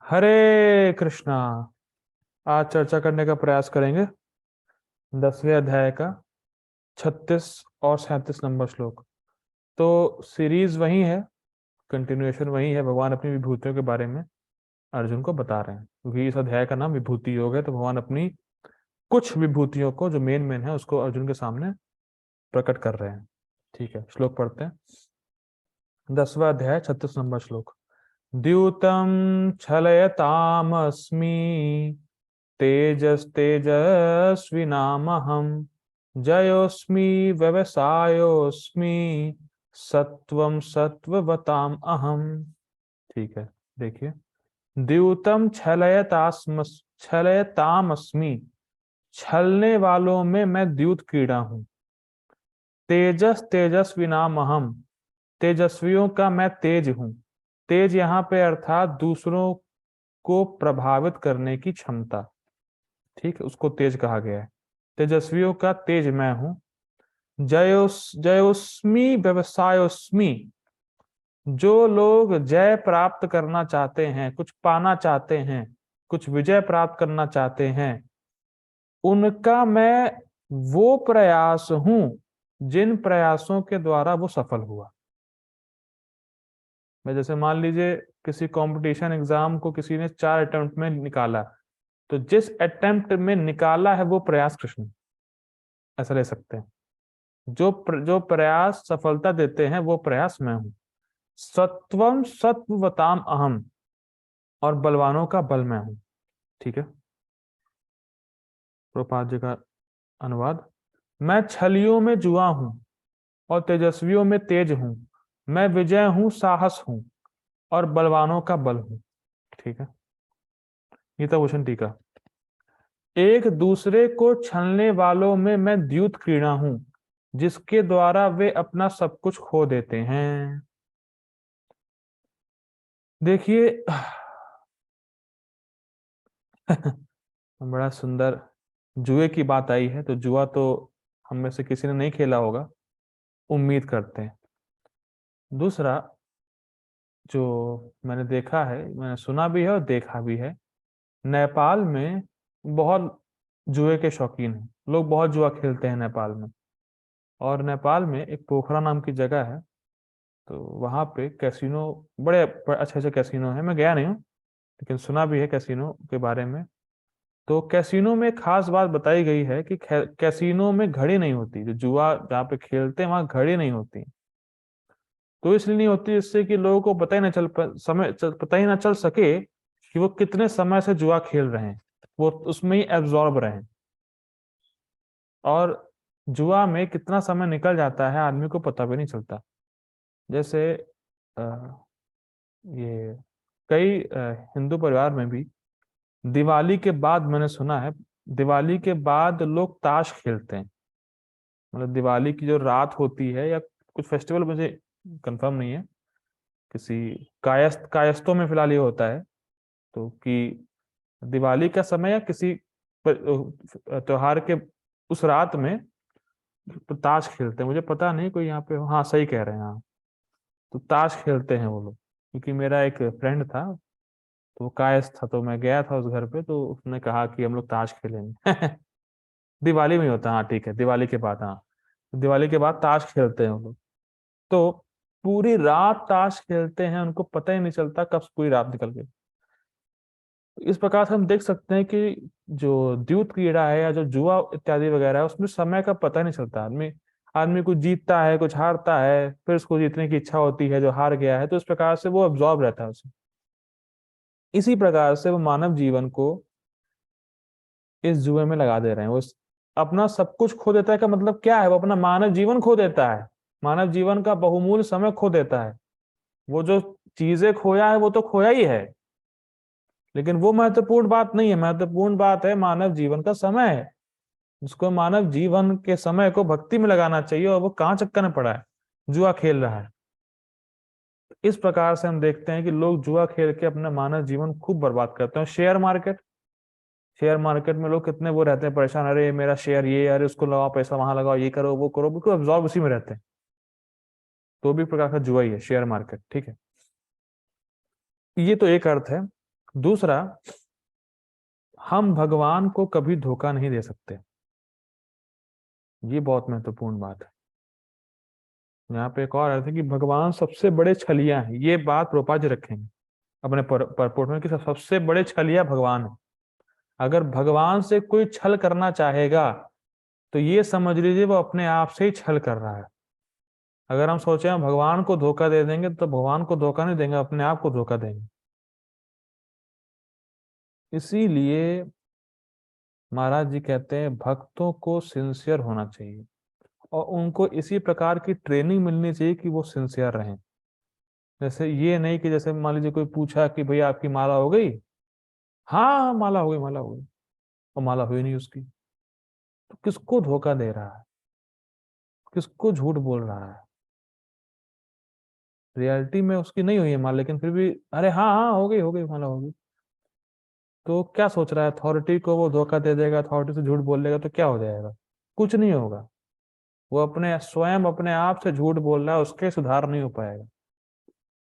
हरे कृष्णा। आज चर्चा करने का प्रयास करेंगे 10वें अध्याय का 36 और 37 नंबर श्लोक। तो सीरीज वही है, कंटिन्यूएशन वही है। भगवान अपनी विभूतियों के बारे में अर्जुन को बता रहे हैं, क्योंकि इस अध्याय का नाम विभूति योग है। तो भगवान अपनी कुछ विभूतियों को, जो मेन मेन है, उसको अर्जुन के सामने प्रकट कर रहे हैं। ठीक है, श्लोक पढ़ते हैं। 10वां अध्याय 36 नंबर श्लोक। द्यूतम छलयतामस्मि तेजस्तेजस्विनामहं जयोस्मि व्यवसायोस्मि सत्वं सत्ववताम अहम। ठीक है, देखिए। द्यूतम छलयतामस्मि, छलने वालों में मैं द्यूत कीड़ा हूं। तेजस्विनामहम, तेजस्वियों का मैं तेज हूं। तेज यहाँ पे अर्थात दूसरों को प्रभावित करने की क्षमता। ठीक है, उसको तेज कहा गया है। तेजस्वियों का तेज मैं हूं। जयोस्मी व्यवसायोस्मी, जो लोग जय प्राप्त करना चाहते हैं, कुछ पाना चाहते हैं, कुछ विजय प्राप्त करना चाहते हैं, उनका मैं वो प्रयास हूं जिन प्रयासों के द्वारा वो सफल हुआ। मैं जैसे मान लीजिए किसी कंपटीशन एग्जाम को किसी ने 4 अटेम्प्ट में निकाला, तो जिस अटेम्प्ट में निकाला है वो प्रयास कृष्ण, ऐसा ले सकते हैं। जो प्रयास सफलता देते हैं वो प्रयास मैं हूं। सत्वम सत्ववताम अहम, और बलवानों का बल मैं हूं। ठीक है, प्रभुपाद जी का अनुवाद। मैं छलियों में जुआ हूं और तेजस्वियों में तेज हूं। मैं विजय हूं, साहस हूं, और बलवानों का बल हूं। ठीक है, गीता भूषण टीका। एक दूसरे को छलने वालों में मैं द्यूत क्रीड़ा हूं, जिसके द्वारा वे अपना सब कुछ खो देते हैं। देखिए बड़ा सुंदर जुए की बात आई है। तो जुआ तो हम में से किसी ने नहीं खेला होगा, उम्मीद करते हैं। दूसरा, जो मैंने देखा है, मैंने सुना भी है और देखा भी है, नेपाल में बहुत जुए के शौकीन हैं। लोग बहुत जुआ खेलते हैं नेपाल में। और नेपाल में एक पोखरा नाम की जगह है, तो वहाँ पे कैसीनो, बड़े अच्छे अच्छे कैसीनो हैं। मैं गया नहीं हूँ, लेकिन सुना भी है कैसीनो के बारे में। तो कैसीनो में एक खास बात बताई गई है कि कैसीनो में घड़ी नहीं होती। जो जुआ जहाँ पे खेलते हैं वहां घड़ी नहीं होती। तो इसलिए नहीं होती इससे कि लोगों को पता ही ना पता ही ना चल सके कि वो कितने समय से जुआ खेल रहे हैं, वो उसमें ही एब्जॉर्ब रहे। और जुआ में कितना समय निकल जाता है आदमी को पता भी नहीं चलता। जैसे अ, ये कई हिंदू परिवार में भी दिवाली के बाद, मैंने सुना है, दिवाली के बाद लोग ताश खेलते हैं। मतलब दिवाली की जो रात होती है, या कुछ फेस्टिवल, मुझे कंफर्म नहीं है, किसी कायस्तों में फिलहाल ये होता है। तो कि दिवाली का समय या किसी त्योहार के उस रात में ताश खेलते हैं। मुझे पता नहीं, कोई यहाँ पे, हाँ सही कह रहे हैं, हाँ। तो ताश खेलते हैं वो लोग। क्योंकि मेरा एक फ्रेंड था, तो वो कायस्थ था, तो मैं गया था उस घर पे, तो उसने कहा कि हम लोग ताश खेलेंगे। दिवाली में ही होता है, हाँ ठीक है, दिवाली के बाद, हाँ। दिवाली के बाद ताश खेलते हैं वो लोग। तो पूरी रात ताश खेलते हैं, उनको पता ही नहीं चलता कब पूरी रात निकल गई। इस प्रकार से हम देख सकते हैं कि जो द्यूत क्रीड़ा है या जो जुआ इत्यादि वगैरह है, उसमें समय का पता नहीं चलता। आदमी आदमी कुछ जीतता है, कुछ हारता है, फिर उसको जीतने की इच्छा होती है जो हार गया है, तो इस प्रकार से वो अब्जॉर्ब रहता है उसमें। इसी प्रकार से वो मानव जीवन को इस जुए में लगा दे रहे हैं। वो अपना सब कुछ खो देता है, का मतलब क्या है? वो अपना मानव जीवन खो देता है, मानव जीवन का बहुमूल्य समय खो देता है। वो जो चीजें खोया है वो तो खोया ही है, लेकिन वो महत्वपूर्ण बात नहीं है। महत्वपूर्ण बात है मानव जीवन का समय है। उसको मानव जीवन के समय को भक्ति में लगाना चाहिए, और वो कहाँ चक्कर में पड़ा है, जुआ खेल रहा है। इस प्रकार से हम देखते हैं कि लोग जुआ खेल के अपना मानव जीवन खूब बर्बाद करते हैं। शेयर मार्केट में लोग कितने वो रहते हैं परेशान, अरे मेरा शेयर ये, अरे उसको लगाओ पैसा, वहां लगाओ, ये करो वो करो, बिल्कुल अब्जॉर्ब उसी में रहते हैं। तो भी एक प्रकार का जुआ ही है शेयर मार्केट। ठीक है, ये तो एक अर्थ है। दूसरा, हम भगवान को कभी धोखा नहीं दे सकते। ये बहुत महत्वपूर्ण बात है। यहाँ पे एक और अर्थ है कि भगवान सबसे बड़े छलिया हैं। ये बात प्रभुपाद जी रखेंगे अपने परपोर्ट में कि सबसे बड़े छलिया भगवान है। अगर भगवान से कोई छल करना चाहेगा तो ये समझ लीजिए वो अपने आप से ही छल कर रहा है। अगर हम सोचे हम भगवान को धोखा दे देंगे तो भगवान को धोखा नहीं देंगे, अपने आप को धोखा देंगे। इसीलिए महाराज जी कहते हैं भक्तों को सिंसियर होना चाहिए और उनको इसी प्रकार की ट्रेनिंग मिलनी चाहिए कि वो सिंसियर रहें। जैसे ये नहीं कि जैसे मान लीजिए कोई पूछा कि भैया आपकी माला हो गई, हाँ हाँ माला हो गई, माला हो गई, और माला हुई नहीं उसकी। तो किसको धोखा दे रहा है, किसको झूठ बोल रहा है? रियलिटी में उसकी नहीं हुई है माला, लेकिन फिर भी अरे हाँ हाँ हो गई, हो गई, माला हो गई। तो क्या सोच रहा है, अथॉरिटी को वो धोखा दे देगा, अथॉरिटी से झूठ बोल देगा तो क्या हो जाएगा? कुछ नहीं होगा। वो अपने स्वयं अपने आप से झूठ बोल रहा है, उसके सुधार नहीं हो पाएगा।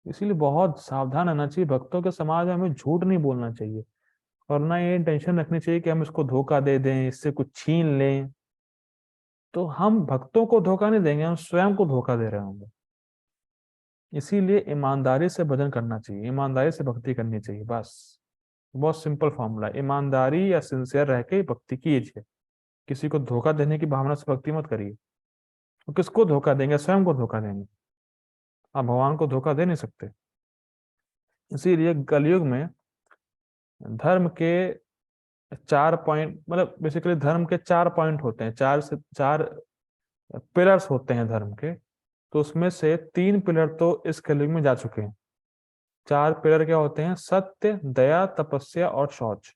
इसीलिए बहुत सावधान रहना चाहिए। भक्तों के समाज में हमें झूठ नहीं बोलना चाहिए और ना ये इंटेंशन रखनी चाहिए कि हम इसको धोखा दे दें, इससे कुछ छीन लें। तो हम भक्तों को धोखा नहीं देंगे, हम स्वयं को धोखा दे रहे होंगे। इसीलिए ईमानदारी से भजन करना चाहिए, ईमानदारी से भक्ति करनी चाहिए। बस बहुत सिंपल फॉर्मूला, ईमानदारी या सिंसियर रह के भक्ति कीजिए। किसी को धोखा देने की भावना से भक्ति मत करिए। तो किसको धोखा देंगे? स्वयं को धोखा देंगे। आप भगवान को धोखा दे नहीं सकते। इसीलिए कलयुग में धर्म के 4 पॉइंट, मतलब बेसिकली धर्म के 4 पॉइंट होते हैं, 4 पिलर्स होते हैं धर्म के। तो उसमें से 3 पिलर तो इस कलयुग में जा चुके हैं। 4 पिलर क्या होते हैं? सत्य, दया, तपस्या और शौच।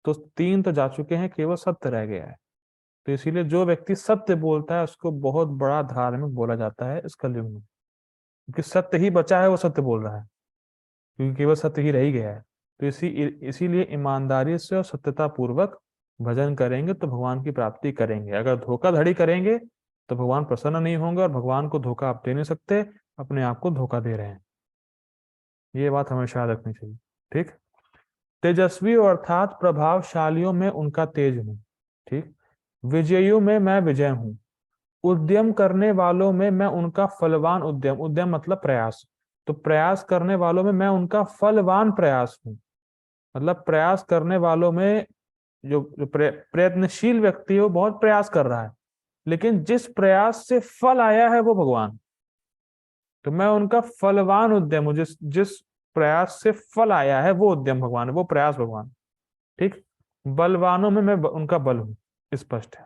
तो 3 तो जा चुके हैं, केवल सत्य रह गया है। तो इसीलिए जो व्यक्ति सत्य बोलता है उसको बहुत बड़ा धार्मिक बोला जाता है इस कलयुग में, क्योंकि सत्य ही बचा है, वो सत्य बोल रहा है, क्योंकि केवल सत्य ही रह ही गया है। तो इसीलिए ईमानदारी से और सत्यता पूर्वक भजन करेंगे तो भगवान की प्राप्ति करेंगे। अगर धोखाधड़ी करेंगे तो भगवान प्रसन्न नहीं होंगे, और भगवान को धोखा आप दे नहीं सकते, अपने आप को धोखा दे रहे हैं। ये बात हमेशा याद रखनी चाहिए। ठीक। तेजस्वी अर्थात प्रभावशालियों में उनका तेज हूं। ठीक। विजयियों में मैं विजय हूं। उद्यम करने वालों में मैं उनका फलवान उद्यम, उद्यम मतलब प्रयास, तो प्रयास करने वालों में मैं उनका फलवान प्रयास हूं। मतलब प्रयास करने वालों में जो प्रयत्नशील व्यक्ति है वो बहुत प्रयास कर रहा है, लेकिन जिस प्रयास से फल आया है वो भगवान। तो मैं उनका फलवान उद्यम हूं, जिस जिस प्रयास से फल आया है वो उद्यम भगवान है, वो प्रयास भगवान। ठीक। बलवानों में मैं उनका बल हूं। स्पष्ट है।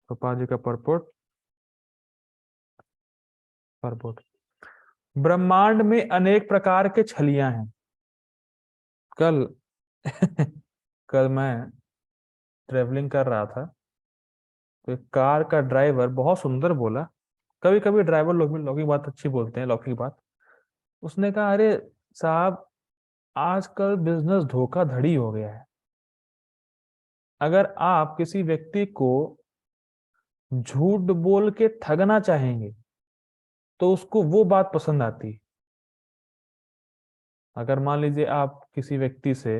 गोपाल जी का परपोट, ब्रह्मांड में अनेक प्रकार के छलियां हैं। कल कल मैं ट्रेवलिंग कर रहा था, तो एक कार का ड्राइवर बहुत सुंदर बोला। कभी कभी ड्राइवर लोग भी लौकिक बात अच्छी बोलते हैं, लौकिक बात। उसने कहा, अरे साहब, आजकल बिजनेस धोखाधड़ी हो गया है। अगर आप किसी व्यक्ति को झूठ बोल के ठगना चाहेंगे तो उसको वो बात पसंद आती है। अगर मान लीजिए आप किसी व्यक्ति से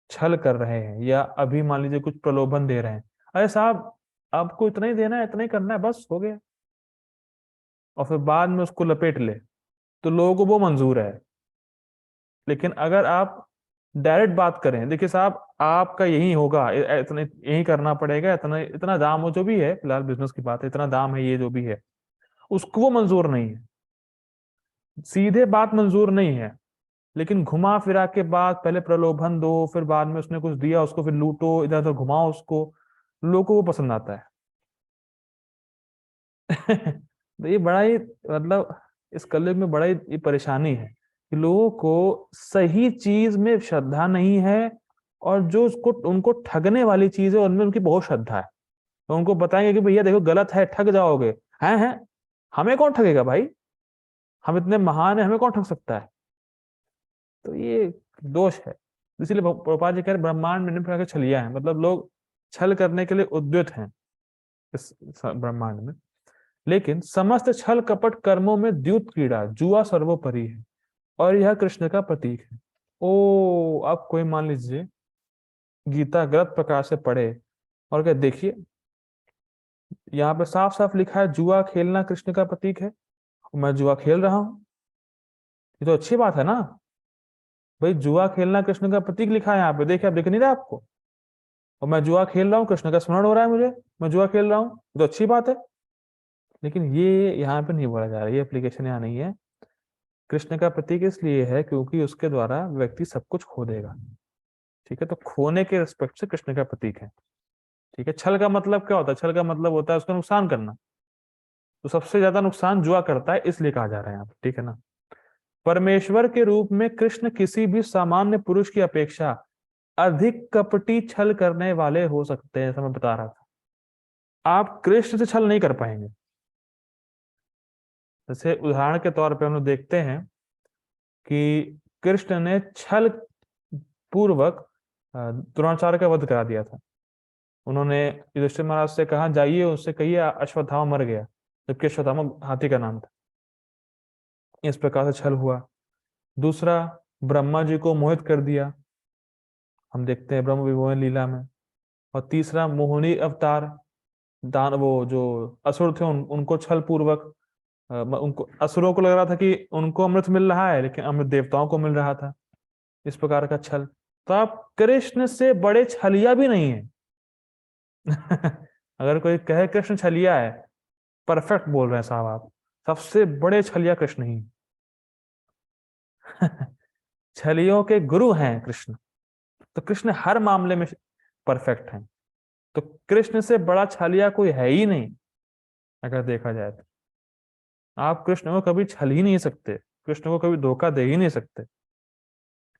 छल कर रहे हैं, या अभी मान लीजिए कुछ प्रलोभन दे रहे हैं, अरे साहब आपको इतना ही देना है, इतना ही करना है, बस हो गया, और फिर बाद में उसको लपेट ले, तो लोगों को वो मंजूर है। लेकिन अगर आप डायरेक्ट बात करें, देखिए साहब आपका यही होगा, इतना यही करना पड़ेगा, इतना इतना दाम हो, जो भी है, फिलहाल बिजनेस की बात है, इतना दाम है, ये जो भी है, उसको वो मंजूर नहीं है। सीधे बात मंजूर नहीं है, लेकिन घुमा फिरा के बाद पहले प्रलोभन दो, फिर बाद में उसने कुछ दिया, उसको फिर लूटो, इधर उधर घुमाओ उसको, लोगों को वो पसंद आता है। तो ये बड़ा ही, मतलब इस कलयुग में बड़ा ही ये परेशानी है कि लोगों को सही चीज में श्रद्धा नहीं है, और जो उसको उनको ठगने वाली चीज है उनमें उनकी बहुत श्रद्धा है। तो उनको बताएंगे कि भैया देखो गलत है, ठग जाओगे। हैं, हमें कौन ठगेगा भाई, हम इतने महान है, हमें कौन ठग सकता है? तो ये दोष है। इसीलिए प्रभुपाद जी कह रहे ब्रह्मांड में निम्न प्रकार के छलिया है, मतलब लोग छल करने के लिए उद्यत हैं इस ब्रह्मांड में। लेकिन समस्त छल कपट कर्मों में द्यूत क्रीड़ा, जुआ सर्वोपरि है। और यह कृष्ण का प्रतीक है। ओ, अब कोई मान लीजिए गीता गलत प्रकार से पढ़े और क्या, देखिए यहाँ पे साफ साफ लिखा है जुआ खेलना कृष्ण का प्रतीक है, मैं जुआ खेल रहा हूँ, ये तो अच्छी बात है ना। भाई जुआ खेलना कृष्ण का प्रतीक लिखा है यहाँ पे, देखिए, आप दिख नहीं रहा आपको, और मैं जुआ खेल रहा हूँ, कृष्ण का स्मरण हो रहा है मुझे, मैं जुआ खेल रहा हूँ, ये तो अच्छी बात है। लेकिन ये यहाँ पे नहीं बोला जा रहा है, ये एप्लीकेशन यहाँ नहीं है। कृष्ण का प्रतीक इसलिए है क्योंकि उसके द्वारा व्यक्ति सब कुछ खो देगा। ठीक है, तो खोने के रिस्पेक्ट से कृष्ण का प्रतीक है। ठीक है, छल का मतलब क्या होता है? छल का मतलब होता है उसका नुकसान करना, तो सबसे ज्यादा नुकसान जुआ करता है, इसलिए कहा जा रहा है यहाँ पे। ठीक है ना। परमेश्वर के रूप में कृष्ण किसी भी सामान्य पुरुष की अपेक्षा अधिक कपटी छल करने वाले हो सकते हैं, ऐसा मैं बता रहा था। आप कृष्ण से छल नहीं कर पाएंगे। जैसे उदाहरण के तौर पे हम लोग देखते हैं कि कृष्ण ने छल पूर्वक द्रोणाचार्य का वध करा दिया था। उन्होंने युधिष्ठिर महाराज से कहा, जाइए उससे कहिए अश्वत्थामा मर गया, जबकि अश्वत्थामा हाथी का नाम था। इस प्रकार से छल हुआ। दूसरा, ब्रह्मा जी को मोहित कर दिया, हम देखते हैं ब्रह्म विमोहन लीला में। और तीसरा, मोहिनी अवतार, दान वो जो असुर थे उनको छल पूर्वक उनको, असुरों को लग रहा था कि उनको अमृत मिल रहा है, लेकिन अमृत देवताओं को मिल रहा था, इस प्रकार का छल। तो आप कृष्ण से बड़े छलिया भी नहीं है। अगर कोई कहे कृष्ण छलिया है, परफेक्ट बोल रहे हैं साहब आप, सबसे बड़े छलिया कृष्ण ही। छलियों के गुरु हैं कृष्ण, तो कृष्ण हर मामले में परफेक्ट हैं। तो कृष्ण से बड़ा छलिया कोई है ही नहीं, अगर देखा जाए तो। आप कृष्ण को कभी छल ही नहीं सकते, कृष्ण को कभी धोखा दे ही नहीं सकते।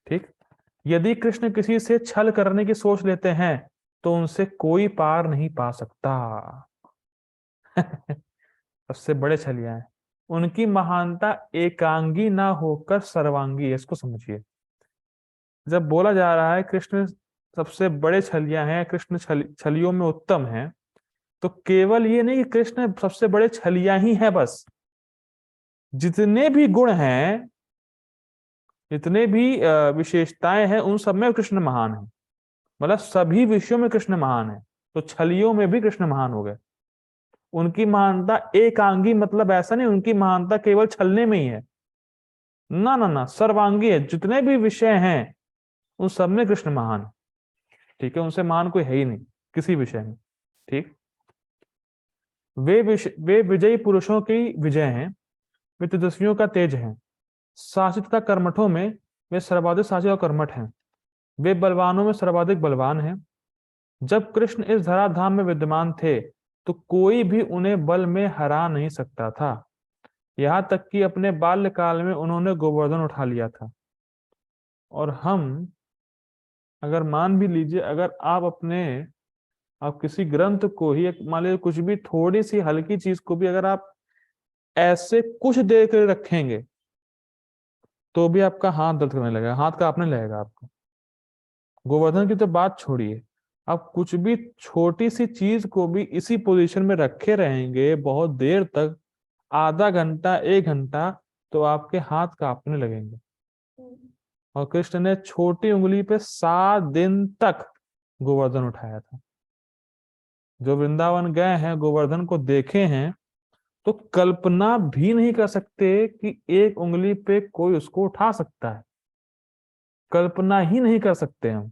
ठीक। यदि कृष्ण किसी से छल करने की सोच लेते हैं तो उनसे कोई पार नहीं पा सकता। सबसे बड़े छलिया हैं। उनकी महानता एकांगी ना होकर सर्वांगी है, इसको समझिए। जब बोला जा रहा है कृष्ण सबसे बड़े छलिया हैं, कृष्ण छलियों में उत्तम है, तो केवल ये नहीं कि कृष्ण सबसे बड़े छलिया ही है बस, जितने भी गुण हैं, जितने भी विशेषताएं हैं, उन सब में कृष्ण महान है। मतलब सभी विषयों में कृष्ण महान है, तो छलियों में भी कृष्ण महान हो गए। उनकी महानता एकांगी मतलब ऐसा नहीं उनकी महानता केवल छलने में ही है, ना ना ना, सर्वांगी है। जितने भी विषय हैं उन सब में कृष्ण महान है। ठीक है, उनसे महान कोई है ही नहीं किसी विषय में। ठीक। वे विजयी पुरुषों की विजय हैं, वे तेजस्वियों का तेज हैं, साहसिक तथा कर्मठों में वे सर्वाधिक साहसिक और कर्मठ हैं, वे बलवानों में सर्वाधिक बलवान हैं। जब कृष्ण इस धराधाम में विद्यमान थे तो कोई भी उन्हें बल में हरा नहीं सकता था, यहाँ तक कि अपने बाल्यकाल में उन्होंने गोवर्धन उठा लिया था। और हम, अगर मान भी लीजिए, अगर आप किसी ग्रंथ को ही, मान लीजिए कुछ भी थोड़ी सी हल्की चीज को भी अगर आप ऐसे कुछ देर के लिए रखेंगे तो भी आपका हाथ दर्द करने लगेगा, हाथ कांपने लगेगा आपको। गोवर्धन की तो बात छोड़िए, आप कुछ भी छोटी सी चीज को भी इसी पोजीशन में रखे रहेंगे बहुत देर तक, आधा घंटा 1 घंटा, तो आपके हाथ कांपने लगेंगे। और कृष्ण ने छोटी उंगली पे 7 दिन तक गोवर्धन उठाया था। जो वृंदावन गए हैं, गोवर्धन को देखे हैं, तो कल्पना भी नहीं कर सकते कि एक उंगली पे कोई उसको उठा सकता है। कल्पना ही नहीं कर सकते हम।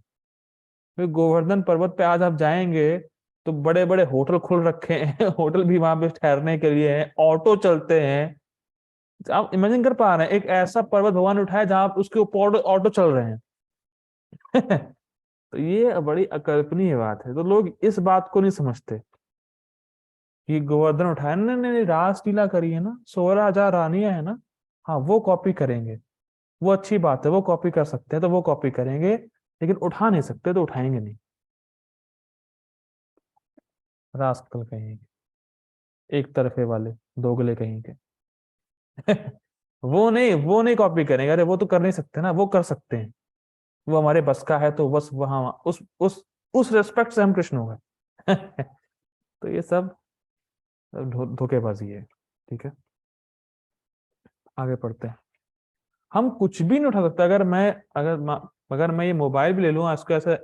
फिर गोवर्धन पर्वत पे आज आप जाएंगे तो बड़े बड़े होटल खुल रखे हैं, होटल भी वहां पे ठहरने के लिए हैं, ऑटो चलते हैं। आप इमेजिन कर पा रहे हैं एक ऐसा पर्वत भगवान ने उठाया जहां उसके ऊपर ऑटो चल रहे हैं। तो ये बड़ी अकल्पनीय बात है, तो लोग इस बात को नहीं समझते कि गोवर्धन उठाया। नहीं नहीं नहीं, रासलीला करी है ना, 16,000 रानियां है ना, हाँ वो कॉपी करेंगे, वो अच्छी बात है, वो कॉपी कर सकते हैं तो वो कॉपी करेंगे, लेकिन उठा नहीं सकते तो उठाएंगे नहीं। रास्कल कहेंगे, एक तरफे वाले, दोगले कहीं के। वो नहीं कॉपी करेंगे, अरे वो तो कर नहीं सकते ना, वो कर सकते हैं, वो हमारे बस का है, तो बस वहां उस रेस्पेक्ट से हम कृष्ण हो गए। तो ये सब धोखेबाजी है। ठीक है, आगे पढ़ते हैं। हम कुछ भी नहीं उठा सकते। अगर मैं ये मोबाइल भी ले लूँ, इसको ऐसे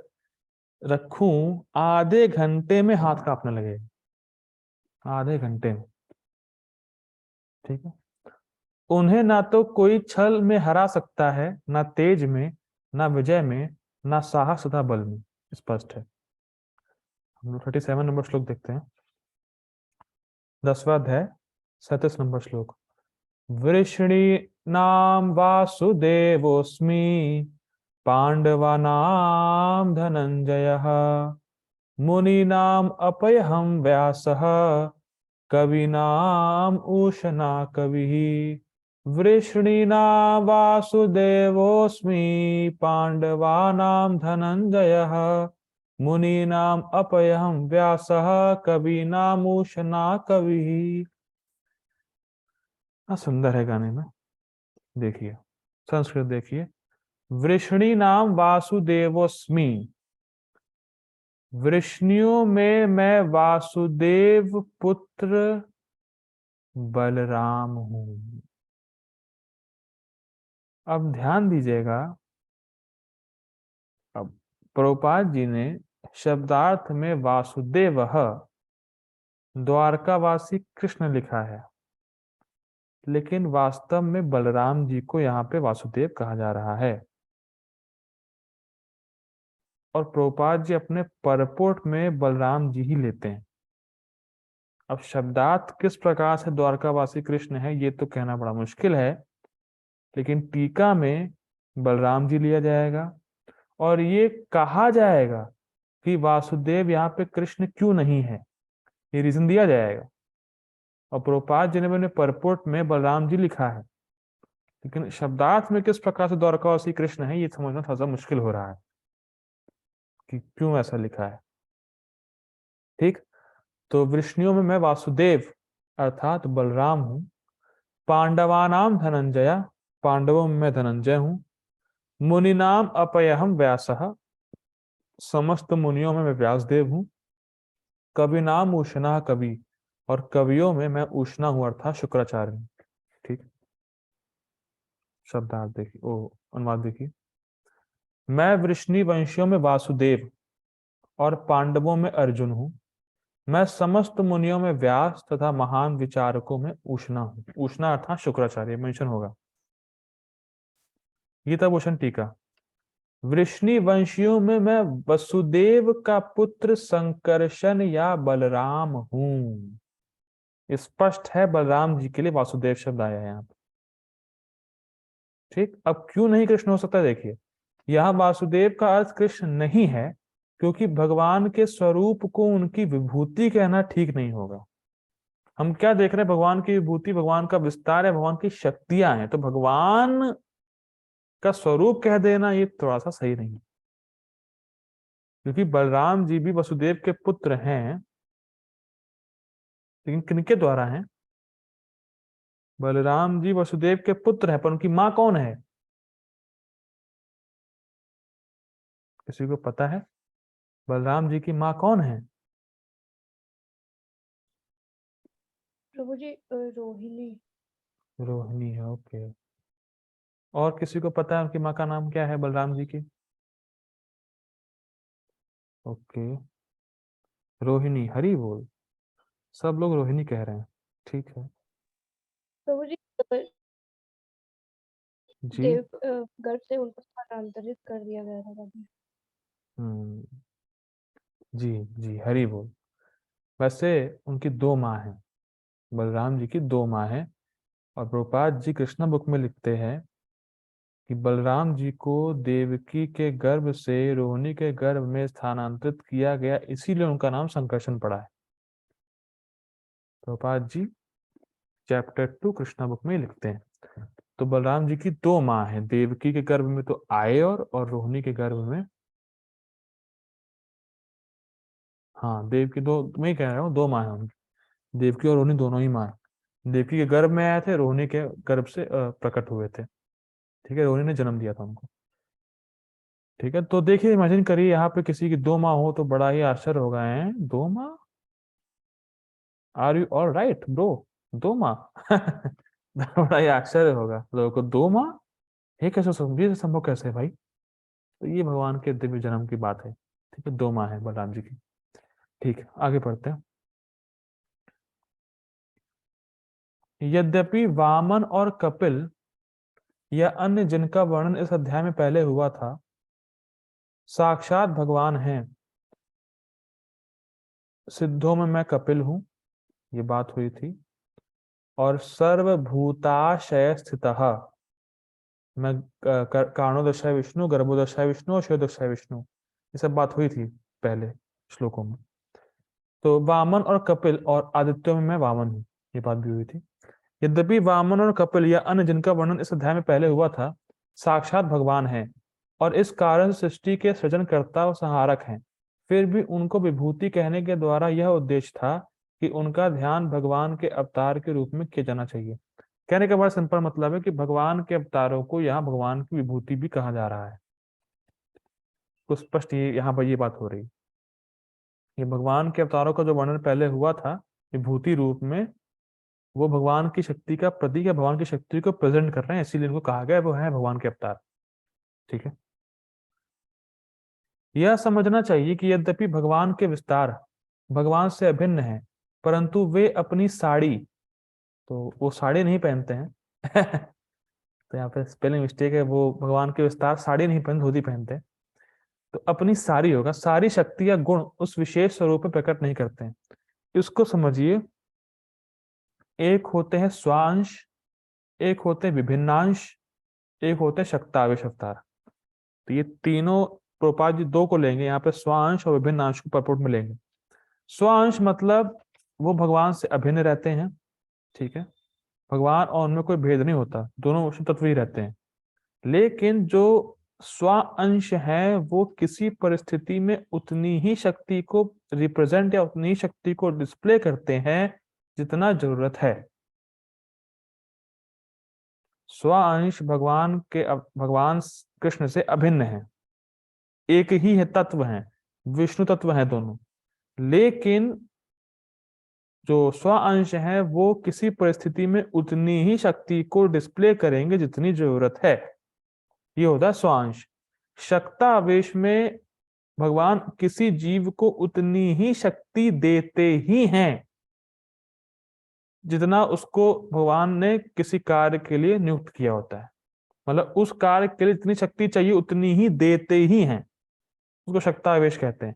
रखूं, आधे घंटे में हाथ कांपने लगेगा, आधे घंटे में। ठीक है। उन्हें ना तो कोई छल में हरा सकता है, ना तेज में, ना विजय में, ना साहस तथा बल में। स्पष्ट है। हम लोग 37 नंबर श्लोक देखते हैं। 10वां अध्याय 37 नंबर श्लोक। वृष्णीनां वासुदेवोऽस्मि, पांडवानां धनंजयः, मुनीनाम् अपयहं व्यासः, कवीनाम् उशना कविः। वृष्णीनां वासुदेवोऽस्मि, पांडवानां धनंजयः, मुनीनाम् अपयहं व्यासः, कवीनाम् उशना कविः। सुंदर है गाने में। देखिए संस्कृत देखिए। वृष्णि नाम वासुदेवोस्मि, वृष्णियों में मैं वासुदेव पुत्र बलराम हूं। अब ध्यान दीजिएगा, अब प्रभुपाद जी ने शब्दार्थ में वासुदेवः द्वारकावासी कृष्ण लिखा है, लेकिन वास्तव में बलराम जी को यहाँ पे वासुदेव कहा जा रहा है। और प्रभुपाद जी अपने परपोट में बलराम जी ही लेते हैं। अब शब्दार्थ किस प्रकार से द्वारकावासी कृष्ण है ये तो कहना बड़ा मुश्किल है, लेकिन टीका में बलराम जी लिया जाएगा। और ये कहा जाएगा कि वासुदेव यहाँ पे कृष्ण क्यों नहीं है, ये रीजन दिया जाएगा। और प्रभुपाद जी ने अपने परपोट में बलराम जी लिखा है, लेकिन शब्दार्थ में किस प्रकार से द्वारकावासी कृष्ण है ये समझना थोड़ा सा मुश्किल हो रहा है कि क्यों ऐसा लिखा है। ठीक। तो वृष्णियों में मैं वासुदेव अर्थात बलराम हूं। पांडवानाम धनंजय, पांडवों में मैं धनंजय हूं। मुनिनाम अपयहम व्यासः, समस्त मुनियों में मैं व्यासदेव हूं। कवि नाम उष्णा कवि, और कवियों में मैं उष्णा हूं अर्थात शुक्राचार्य हूं। ठीक। शब्दार्थ देखिए, ओ अनुवाद देखिए। मैं वृष्णि वंशियों में वासुदेव और पांडवों में अर्जुन हूं। मैं समस्त मुनियों में व्यास तथा महान विचारकों में उष्णा हूं। उष्णा अर्थात शुक्राचार्य मेंशन होगा। गीता भूषण टीका। वृष्णि वंशियों में मैं वसुदेव का पुत्र संकर्षण या बलराम हूं। स्पष्ट है बलराम जी के लिए वासुदेव शब्द आया है यहाँ पे। ठीक। अब क्यों नहीं कृष्ण हो सकता, देखिए यहाँ वासुदेव का अर्थ कृष्ण नहीं है, क्योंकि भगवान के स्वरूप को उनकी विभूति कहना ठीक नहीं होगा। हम क्या देख रहे हैं, भगवान की विभूति, भगवान का विस्तार है, भगवान की शक्तियां हैं, तो भगवान का स्वरूप कह देना ये थोड़ा सा सही नहीं है। क्योंकि बलराम जी भी वसुदेव के पुत्र हैं, लेकिन किनके द्वारा हैं? बलराम जी वसुदेव के पुत्र हैं, पर उनकी माँ कौन है? किसी को पता है बलराम जी की माँ कौन है? प्रभु जी रोहिणी। रोहिणी है, ओके। और किसी को पता है उनकी माँ का नाम क्या है बलराम जी की? ओके, रोहिणी, हरि बोल। सब लोग रोहिणी कह रहे हैं। ठीक है प्रभु जी जी। देव गर्भ से उनको स्थानांतरित कर दिया गया था तभी। हम्म, जी जी, हरि बोल। वैसे उनकी दो माँ हैं, बलराम जी की दो माँ हैं। और प्रभुपाद जी कृष्णा बुक में लिखते हैं कि बलराम जी को देवकी के गर्भ से रोहिणी के गर्भ में स्थानांतरित किया गया, इसीलिए उनका नाम संकर्षण पड़ा है। प्रभुपाद जी चैप्टर 2 कृष्णा बुक में लिखते हैं। तो बलराम जी की दो माँ हैं, देवकी के गर्भ में तो आए और रोहिणी के गर्भ में। हाँ, देव की दो, मैं ही कह रहा हूँ, दो माँ है उनकी। देवकी और रोहिणी दोनों ही माँ है। देवकी के गर्भ में आए थे, रोहिणी के गर्भ से प्रकट हुए थे। ठीक है, रोहिणी ने जन्म दिया था उनको। ठीक है, तो देखिए इमेजिन करिए यहाँ पे किसी की दो माँ हो तो बड़ा ही आश्चर्य होगा, है दो माँ। Are you all right bro? दो माँ बड़ा ही आश्चर्य होगा लोगों को, दो माँ। ये कैसे समझिए, संभव कैसे है भाई? तो ये भगवान के दिव्य जन्म की बात है। ठीक है, 2 माँ है बलराम जी की। ठीक है, आगे पढ़ते हैं। यद्यपि वामन और कपिल या अन्य जिनका वर्णन इस अध्याय में पहले हुआ था साक्षात भगवान हैं, सिद्धों में मैं कपिल हूं, ये बात हुई थी। और सर्वभूताशय स्थितः, मैं कारणोदशाय विष्णु, गर्भोदशाय विष्णु और क्षयोदशाय विष्णु, ये सब बात हुई थी पहले श्लोकों में। तो वामन और कपिल और आदित्यों में मैं वामन हूँ, ये बात भी हुई थी। यद्यपि वामन और कपिल या अन्य जिनका वर्णन इस अध्याय में पहले हुआ था साक्षात भगवान हैं और इस कारण सृष्टि के सृजनकर्ता और संहारक हैं, फिर भी उनको विभूति कहने के द्वारा यह उद्देश्य था कि उनका ध्यान भगवान के अवतार के रूप में किया जाना चाहिए। कहने का बड़ा सिंपल मतलब है कि भगवान के अवतारों को यहाँ भगवान की विभूति भी कहा जा रहा है। तो स्पष्ट ये यहाँ पर ये बात हो रही है। ये भगवान के अवतारों का जो वर्णन पहले हुआ था विभूति रूप में, वो भगवान की शक्ति का प्रतीक है, भगवान की शक्ति को प्रेजेंट कर रहे हैं, इसीलिए इनको कहा गया वो है भगवान के अवतार। ठीक है, यह समझना चाहिए कि यद्यपि भगवान के विस्तार भगवान से अभिन्न है, परंतु वे अपनी साड़ी, तो वो साड़ी नहीं पहनते हैं तो यहाँ पे स्पेलिंग मिस्टेक है, वो भगवान के विस्तार साड़ी नहीं पहनते, धोती पहनते हैं। तो अपनी सारी होगा, सारी शक्ति या गुण उस विशेष स्वरूप में प्रकट नहीं करते हैं। इसको समझिए, एक होते हैं स्वांश, एक होते हैं विभिन्नांश, एक होते हैं शक्तावेश अवतार। तो ये तीनों प्रोपाद जी 2 को लेंगे यहाँ पे, स्वांश और विभिन्नांश को परपोर्ट में लेंगे। स्वांश मतलब वो भगवान से अभिन्न रहते हैं, ठीक है, भगवान और उनमें कोई भेद नहीं होता, दोनों विष्णु तत्व ही रहते हैं। लेकिन जो स्वांश है वो किसी परिस्थिति में उतनी ही शक्ति को रिप्रेजेंट या उतनी ही शक्ति को डिस्प्ले करते हैं जितना जरूरत है। स्वांश भगवान कृष्ण से अभिन्न है, एक ही है, तत्व है, विष्णु तत्व है दोनों। लेकिन जो स्व अंश है वो किसी परिस्थिति में उतनी ही शक्ति को डिस्प्ले करेंगे जितनी जरूरत है, ये होता है स्वांश। शक्तावेश में भगवान किसी जीव को उतनी ही शक्ति देते ही हैं जितना उसको भगवान ने किसी कार्य के लिए नियुक्त किया होता है। मतलब उस कार्य के लिए जितनी शक्ति चाहिए उतनी ही देते ही हैं, उसको शक्तावेश कहते हैं।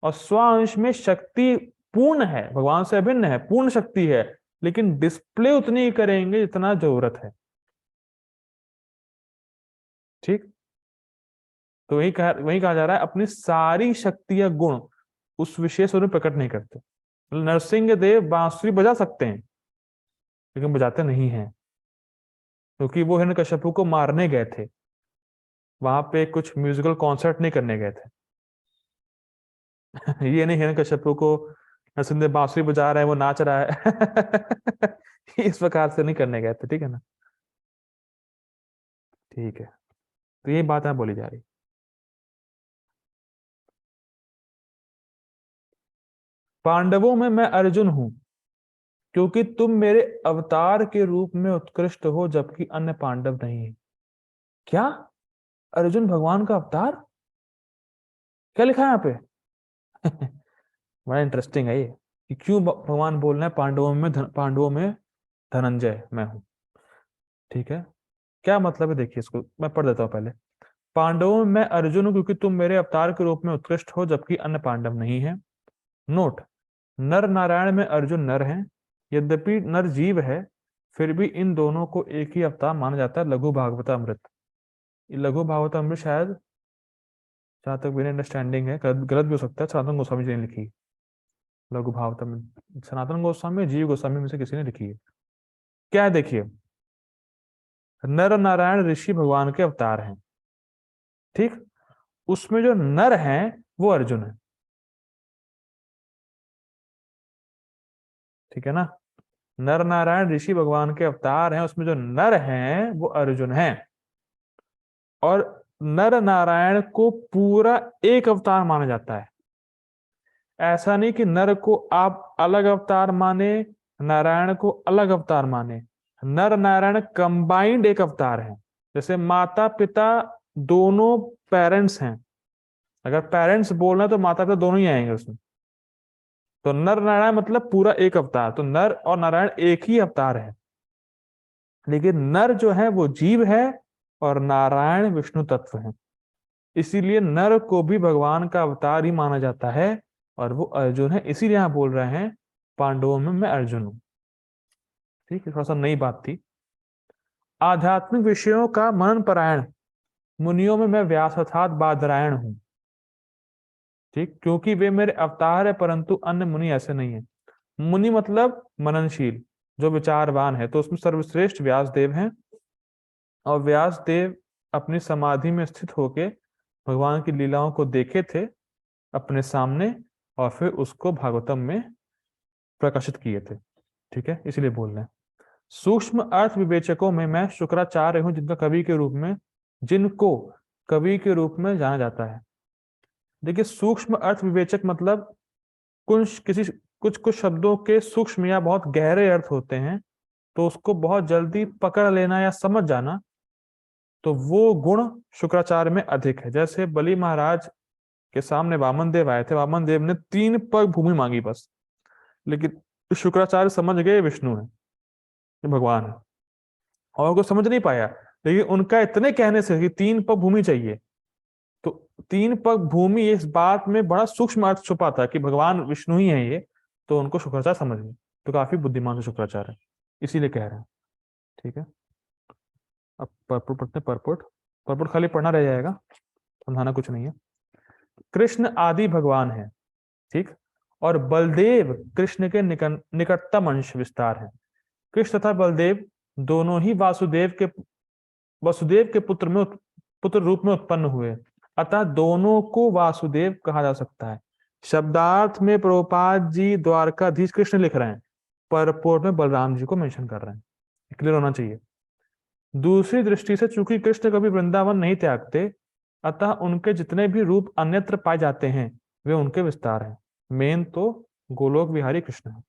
और स्वांश में शक्ति पूर्ण है, भगवान से अभिन्न है, पूर्ण शक्ति है, लेकिन डिस्प्ले उतनी ही करेंगे जितना जरूरत है। ठीक, तो वही कहा जा रहा है, अपनी सारी शक्ति या गुण उस विशेष रूप में प्रकट नहीं करते। नरसिंह देव बांसुरी बजा सकते हैं लेकिन बजाते नहीं हैं, क्योंकि वो हिरण्यकश्यपु को मारने गए थे, वहां पे कुछ म्यूजिकल कॉन्सर्ट नहीं करने गए थे ये नहीं हिरण्यकश्यपु को नरसिंह देव बांसुरी बजा रहे हैं, वो नाच रहा है इस प्रकार से नहीं करने गए थे। ठीक है ना, ठीक है, तो यही बात यहाँ बोली जा रही। पांडवों में मैं अर्जुन हूं, क्योंकि तुम मेरे अवतार के रूप में उत्कृष्ट हो जबकि अन्य पांडव नहीं है। क्या अर्जुन भगवान का अवतार? क्या लिखा है यहाँ पे बड़ा इंटरेस्टिंग है ये कि क्यों भगवान बोल रहे हैं पांडवों में धनंजय मैं हूं। ठीक है, क्या मतलब है देखिए, इसको मैं पढ़ देता हूं पहले। पांडवों में मैं अर्जुन हूं क्योंकि तुम मेरे अवतार के रूप में उत्कृष्ट हो जबकि अन्य पांडव नहीं है। नोट, नर नारायण में अर्जुन नर हैं, यद्यपि नर जीव है, फिर भी इन दोनों को एक ही अवतार माना जाता है, लघु भागवतामृत। लघु भागवतामृत शायद, जहां तक मेरी अंडरस्टैंडिंग है, गलत भी हो सकता है, सनातन गोस्वामी जी ने लिखी है लघु भागवतामृत। सनातन गोस्वामी, जीव गोस्वामी में से किसी ने लिखी है। क्या है देखिए, नर नारायण ऋषि भगवान के अवतार हैं, ठीक, उसमें जो नर हैं वो अर्जुन है। ठीक है ना, नर नारायण ऋषि भगवान के अवतार हैं, उसमें जो नर हैं वो अर्जुन हैं। और नर नारायण को पूरा एक अवतार माना जाता है। ऐसा नहीं कि नर को आप अलग अवतार माने, नारायण को अलग अवतार माने। नर नारायण कंबाइंड एक अवतार है, जैसे माता पिता दोनों पेरेंट्स हैं, अगर पेरेंट्स बोल रहे हैं तो माता पिता दोनों ही आएंगे उसमें। तो नर नारायण मतलब पूरा एक अवतार, तो नर और नारायण एक ही अवतार है, लेकिन नर जो है वो जीव है और नारायण विष्णु तत्व है। इसीलिए नर को भी भगवान का अवतार ही माना जाता है, और वो अर्जुन है, इसीलिए यहां बोल रहे हैं पांडवों में मैं अर्जुन हूं। ठीक है, थोड़ा सा नई बात थी। आध्यात्मिक विषयों का मनन परायण मुनियों में मैं व्यास अर्थात बादरायण हूं। ठीक, क्योंकि वे मेरे अवतार है, परंतु अन्य मुनि ऐसे नहीं है। मुनि मतलब मननशील, जो विचारवान है, तो उसमें सर्वश्रेष्ठ व्यास देव हैं। और व्यास देव अपनी समाधि में स्थित होके भगवान की लीलाओं को देखे थे अपने सामने, और फिर उसको भागवतम में प्रकाशित किए थे। ठीक है, इसलिए बोल रहे हैं। सूक्ष्म अर्थ विवेचकों में मैं शुक्राचार्य हूं, जिनको कवि के रूप में जाना जाता है। देखिए, सूक्ष्म अर्थ विवेचक मतलब कुछ कुछ शब्दों के सूक्ष्म या बहुत गहरे अर्थ होते हैं, तो उसको बहुत जल्दी पकड़ लेना या समझ जाना, तो वो गुण शुक्राचार्य में अधिक है। जैसे बलि महाराज के सामने वामन देव आए थे, वामन देव ने 3 पग भूमि मांगी बस, लेकिन शुक्राचार्य समझ गए विष्णु है, ये भगवान है, और उनको समझ नहीं पाया। लेकिन उनका इतने कहने से कि 3 पग भूमि चाहिए, तो 3 पग भूमि, इस बात में बड़ा सूक्ष्म अर्थ छुपा था कि भगवान विष्णु ही है ये, तो उनको शुक्राचार्य समझ गए। तो काफी बुद्धिमान है शुक्राचार्य, इसीलिए कह रहे हैं। ठीक है, अब परपुट पढ़ते हैं। परपुट परपुट खाली पढ़ना रह जाएगा, समझाना कुछ नहीं है। कृष्ण आदि भगवान है, ठीक, और बलदेव कृष्ण के निकटतम अंश विस्तार है। कृष्ण तथा बलदेव दोनों ही वसुदेव के पुत्र रूप में उत्पन्न हुए, अतः दोनों को वासुदेव कहा जा सकता है। शब्दार्थ में प्रभुपाद जी द्वारकाधीश कृष्ण लिख रहे हैं, परपोर्ट में बलराम जी को मेंशन कर रहे हैं, क्लियर होना चाहिए। दूसरी दृष्टि से चूंकि कृष्ण कभी वृंदावन नहीं त्यागते, अतः उनके जितने भी रूप अन्यत्र पाए जाते हैं वे उनके विस्तार हैं। मेन तो गोलोक विहारी कृष्ण है।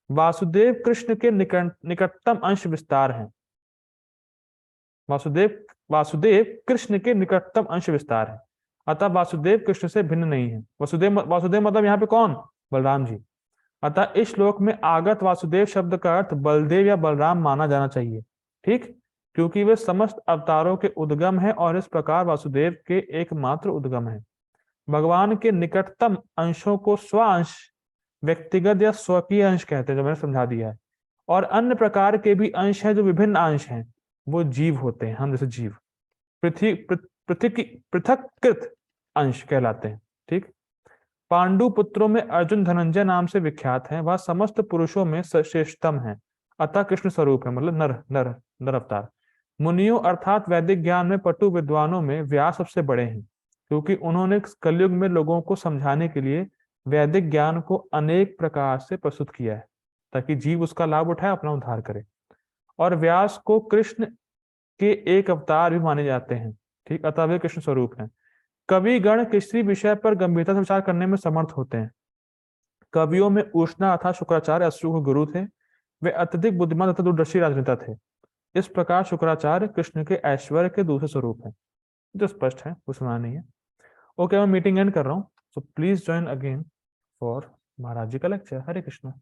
वासुदेव कृष्ण के निकटतम अंश विस्तार हैं। वासुदेव वासुदेव कृष्ण के निकटतम अंश विस्तार है, अतः वासुदेव कृष्ण से भिन्न नहीं है। वासुदेव मतलब यहाँ पे कौन? बलराम जी। अतः इस श्लोक में आगत वासुदेव शब्द का अर्थ बलदेव या बलराम माना जाना चाहिए, ठीक, क्योंकि वे समस्त अवतारों के उद्गम है और इस प्रकार वासुदेव के एकमात्र उद्गम है। भगवान के निकटतम अंशों को स्वांश, व्यक्तिगत या स्वकीय अंश कहते हैं, जो मैंने समझा दिया है। और अन्य प्रकार के भी अंश हैं जो विभिन्न अंश हैं, वो जीव होते हैं, हम जैसे जीव पृथककृत अंश कहलाते हैं। ठीक, पांडु पुत्रों में अर्जुन धनंजय नाम से विख्यात है, वह समस्त पुरुषों में श्रेष्ठतम है, अतः कृष्ण स्वरूप है, मतलब नर नर नर अवतार। मुनियों अर्थात वैदिक ज्ञान में पटु विद्वानों में व्यास सबसे बड़े हैं, क्योंकि उन्होंने कलयुग में लोगों को समझाने के लिए वैदिक ज्ञान को अनेक प्रकार से प्रस्तुत किया है, ताकि जीव उसका लाभ उठाए, अपना उद्धार करे। और व्यास को कृष्ण के एक अवतार भी माने जाते हैं, ठीक, अतः वे कृष्ण स्वरूप हैं। कवि गण किसी विषय पर गंभीरता से विचार करने में समर्थ होते हैं। कवियों में उष्णा अर्थात शुक्राचार्य अश्रु के गुरु थे, वे अत्यधिक बुद्धिमान तथा दूरदर्शी राजनेता थे। इस प्रकार शुक्राचार्य कृष्ण के ऐश्वर्य के दूसरे स्वरूप हैं, जो स्पष्ट है, कुछ सुना नहीं है। ओके, मैं मीटिंग एंड कर रहा हूँ, so please join again for Maharaj ji का लेक्चर। हरे कृष्णा।